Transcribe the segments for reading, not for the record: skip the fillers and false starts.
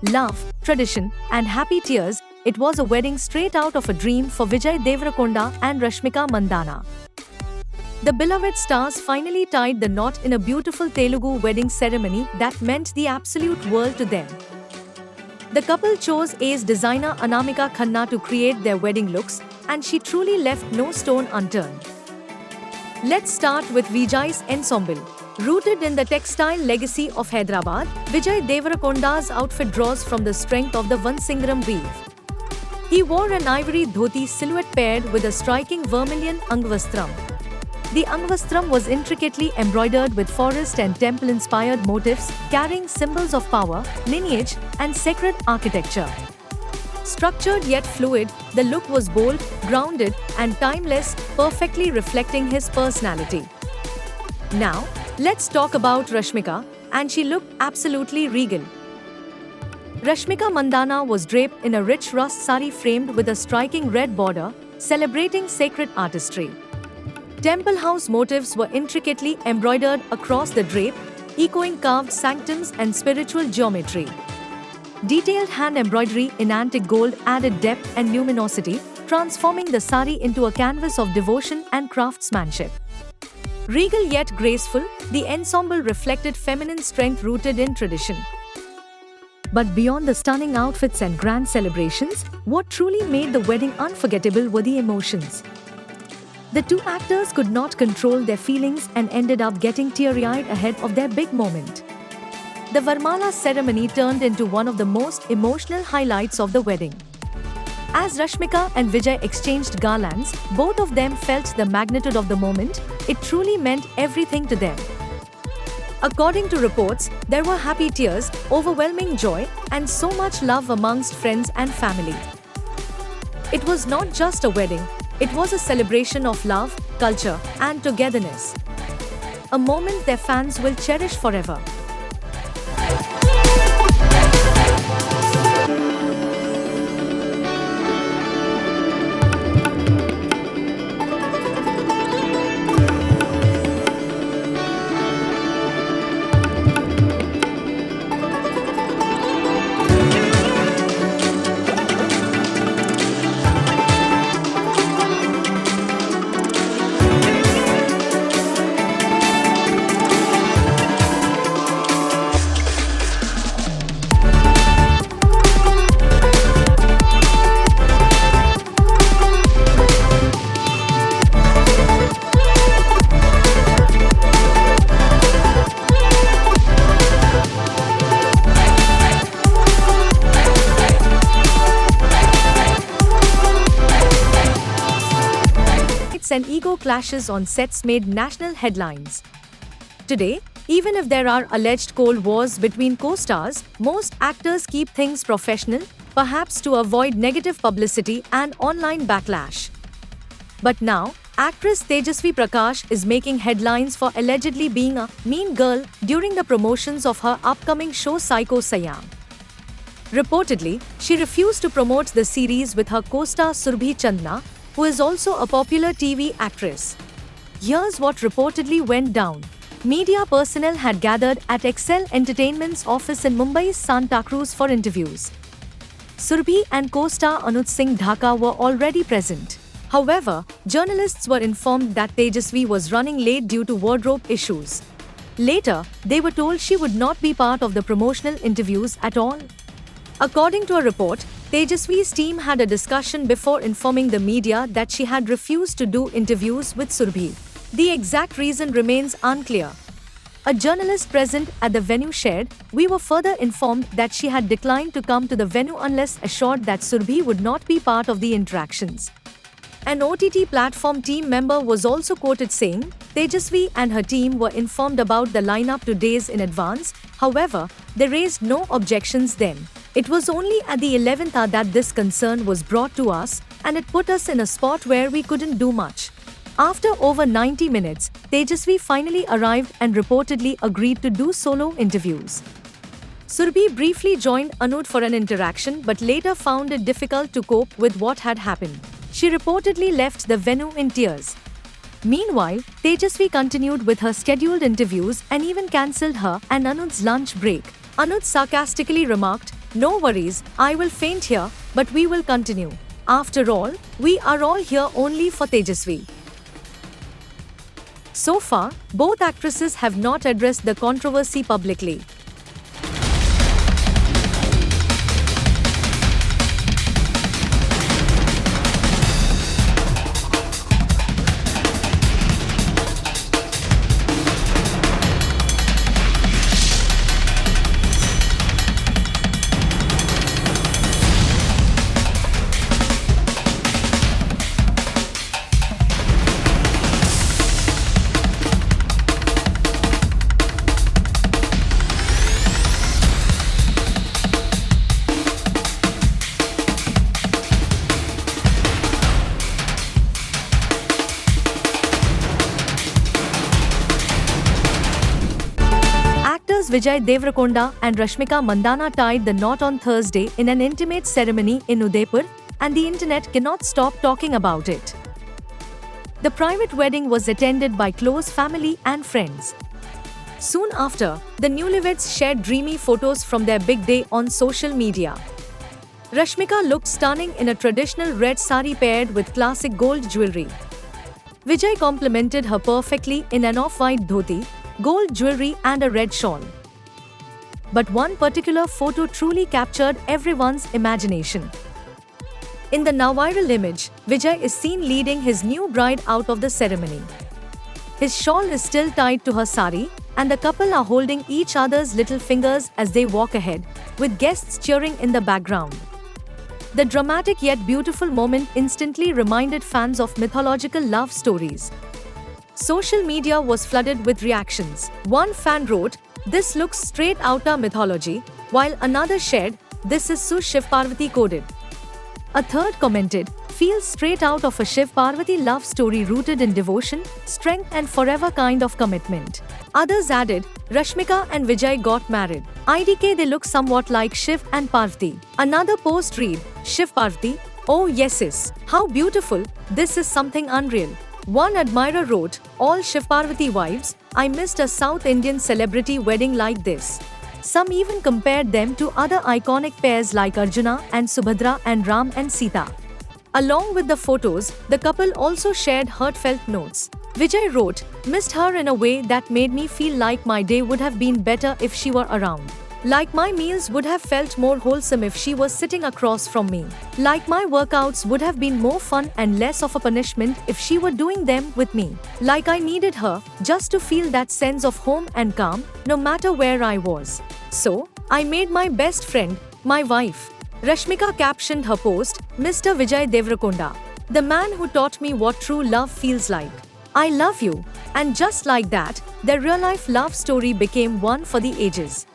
love, tradition, and happy tears. It was a wedding straight out of a dream for Vijay Deverakonda and Rashmika Mandanna. The beloved stars finally tied the knot in a beautiful Telugu wedding ceremony that meant the absolute world to them. The couple chose ace designer Anamika Khanna to create their wedding looks, and she truly left no stone unturned. Let's start with Vijay's ensemble. Rooted in the textile legacy of Hyderabad, Vijay Deverakonda's outfit draws from the strength of the Vansingaram weave. He wore an ivory dhoti silhouette paired with a striking vermilion angvastram. The angvastram was intricately embroidered with forest and temple-inspired motifs, carrying symbols of power, lineage, and sacred architecture. Structured yet fluid, the look was bold, grounded, and timeless, perfectly reflecting his personality. Now, let's talk about Rashmika, and she looked absolutely regal. Rashmika Mandanna was draped in a rich rust sari framed with a striking red border, celebrating sacred artistry. Temple house motifs were intricately embroidered across the drape, echoing carved sanctums and spiritual geometry. Detailed hand embroidery in antique gold added depth and luminosity, transforming the sari into a canvas of devotion and craftsmanship. Regal yet graceful, the ensemble reflected feminine strength rooted in tradition. But beyond the stunning outfits and grand celebrations, what truly made the wedding unforgettable were the emotions. The two actors could not control their feelings and ended up getting teary-eyed ahead of their big moment. The Varmala ceremony turned into one of the most emotional highlights of the wedding. As Rashmika and Vijay exchanged garlands, both of them felt the magnitude of the moment. It truly meant everything to them. According to reports, there were happy tears, overwhelming joy, and so much love amongst friends and family. It was not just a wedding, it was a celebration of love, culture, and togetherness. A moment their fans will cherish forever. And ego clashes on sets made national headlines. Today, even if there are alleged cold wars between co-stars, most actors keep things professional, perhaps to avoid negative publicity and online backlash. But now, actress Tejasvi Prakash is making headlines for allegedly being a mean girl during the promotions of her upcoming show Psycho Siam. Reportedly, she refused to promote the series with her co-star Surbhi Chandna, who is also a popular TV actress. Here's what reportedly went down. Media personnel had gathered at Excel Entertainment's office in Mumbai's Santa Cruz for interviews. Surbhi and co-star Anuj Singh Dhaka were already present. However, journalists were informed that Tejasvi was running late due to wardrobe issues. Later, they were told she would not be part of the promotional interviews at all. According to a report, Tejasvi's team had a discussion before informing the media that she had refused to do interviews with Surbhi. The exact reason remains unclear. A journalist present at the venue shared, "We were further informed that she had declined to come to the venue unless assured that Surbhi would not be part of the interactions." An OTT platform team member was also quoted saying, "Tejasvi and her team were informed about the lineup 2 days in advance, however, they raised no objections then. It was only at the 11th hour that this concern was brought to us, and it put us in a spot where we couldn't do much." After over 90 minutes, Tejasvi finally arrived and reportedly agreed to do solo interviews. Surbhi briefly joined Anuj for an interaction but later found it difficult to cope with what had happened. She reportedly left the venue in tears. Meanwhile, Tejasvi continued with her scheduled interviews and even cancelled her and Anuj's lunch break. Anuj sarcastically remarked, No worries, I will faint here, but we will continue. After all, we are all here only for Tejasvi. So far, both actresses have not addressed the controversy publicly. Actors Vijay Deverakonda and Rashmika Mandanna tied the knot on Thursday in an intimate ceremony in Udaipur, and the internet cannot stop talking about it. The private wedding was attended by close family and friends. Soon after, the newlyweds shared dreamy photos from their big day on social media. Rashmika looked stunning in a traditional red sari paired with classic gold jewelry. Vijay complimented her perfectly in an off-white dhoti, gold jewelry and a red shawl. But one particular photo truly captured everyone's imagination. In the now viral image, Vijay is seen leading his new bride out of the ceremony. His shawl is still tied to her sari, and the couple are holding each other's little fingers as they walk ahead, with guests cheering in the background. The dramatic yet beautiful moment instantly reminded fans of mythological love stories. Social media was flooded with reactions. One fan wrote, "This looks straight outta mythology," while another shared, "This is so Shiv Parvati coded." A third commented, "Feels straight out of a Shiv Parvati love story rooted in devotion, strength and forever kind of commitment." Others added, "Rashmika and Vijay got married. IDK they look somewhat like Shiv and Parvati." Another post read, "Shiv Parvati? Oh yes, how beautiful, this is something unreal." One admirer wrote, "All Shiv Parvati vibes, I missed a South Indian celebrity wedding like this." Some even compared them to other iconic pairs like Arjuna and Subhadra and Ram and Sita. Along with the photos, the couple also shared heartfelt notes. Vijay wrote, "Missed her in a way that made me feel like my day would have been better if she were around. Like my meals would have felt more wholesome if she was sitting across from me. Like my workouts would have been more fun and less of a punishment if she were doing them with me. Like I needed her just to feel that sense of home and calm, no matter where I was. So, I made my best friend, my wife." Rashmika captioned her post, "Mr. Vijay Deverakonda, the man who taught me what true love feels like. I love you." And just like that, their real-life love story became one for the ages.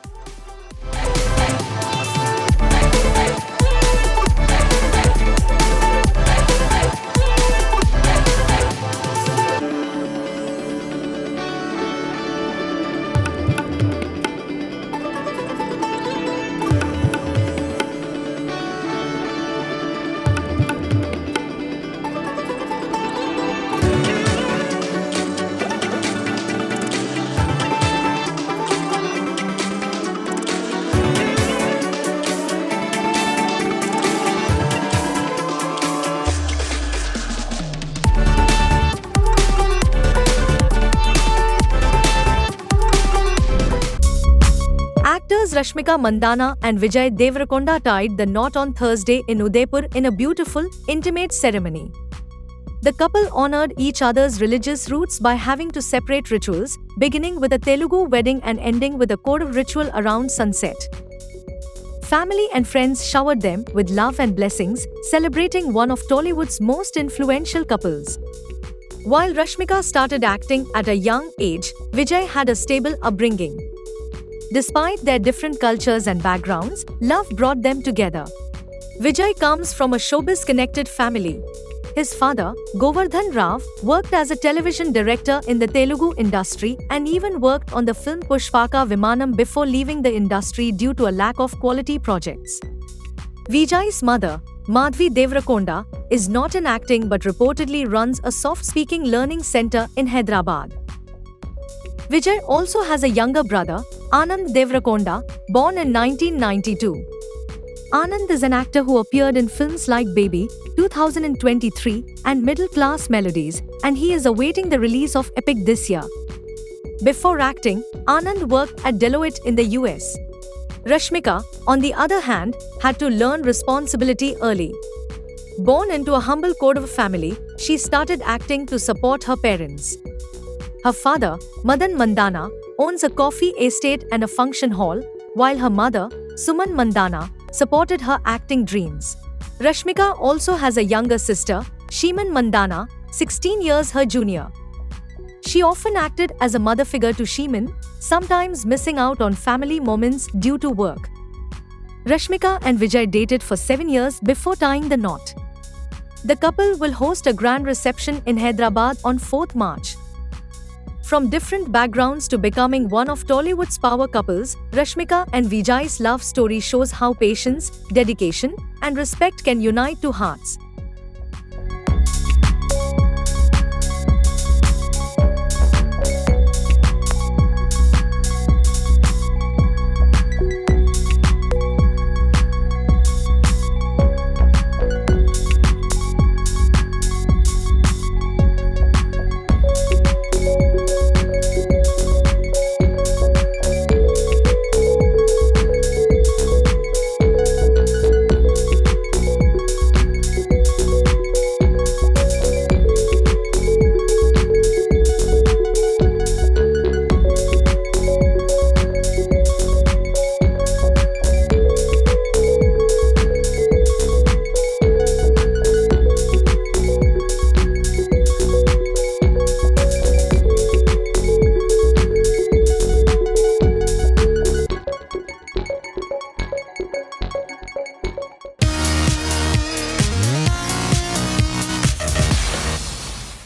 Actors Rashmika Mandanna and Vijay Deverakonda tied the knot on Thursday in Udaipur in a beautiful, intimate ceremony. The couple honored each other's religious roots by having to separate rituals, beginning with a Telugu wedding and ending with a Kodav ritual around sunset. Family and friends showered them with love and blessings, celebrating one of Tollywood's most influential couples. While Rashmika started acting at a young age, Vijay had a stable upbringing. Despite their different cultures and backgrounds, love brought them together. Vijay comes from a showbiz-connected family. His father, Govardhan Rao, worked as a television director in the Telugu industry and even worked on the film Pushpaka Vimanam before leaving the industry due to a lack of quality projects. Vijay's mother, Madhvi Deverakonda, is not in acting but reportedly runs a soft-speaking learning center in Hyderabad. Vijay also has a younger brother, Anand Deverakonda, born in 1992. Anand is an actor who appeared in films like Baby, 2023, and Middle Class Melodies, and he is awaiting the release of Epic this year. Before acting, Anand worked at Deloitte in the US. Rashmika, on the other hand, had to learn responsibility early. Born into a humble Kodava family, she started acting to support her parents. Her father, Madan Mandana, owns a coffee estate and a function hall, while her mother, Suman Mandana, supported her acting dreams. Rashmika also has a younger sister, Sheeman Mandana, 16 years her junior. She often acted as a mother figure to Sheeman, sometimes missing out on family moments due to work. Rashmika and Vijay dated for 7 years before tying the knot. The couple will host a grand reception in Hyderabad on 4th March. From different backgrounds to becoming one of Tollywood's power couples, Rashmika and Vijay's love story shows how patience, dedication, and respect can unite two hearts.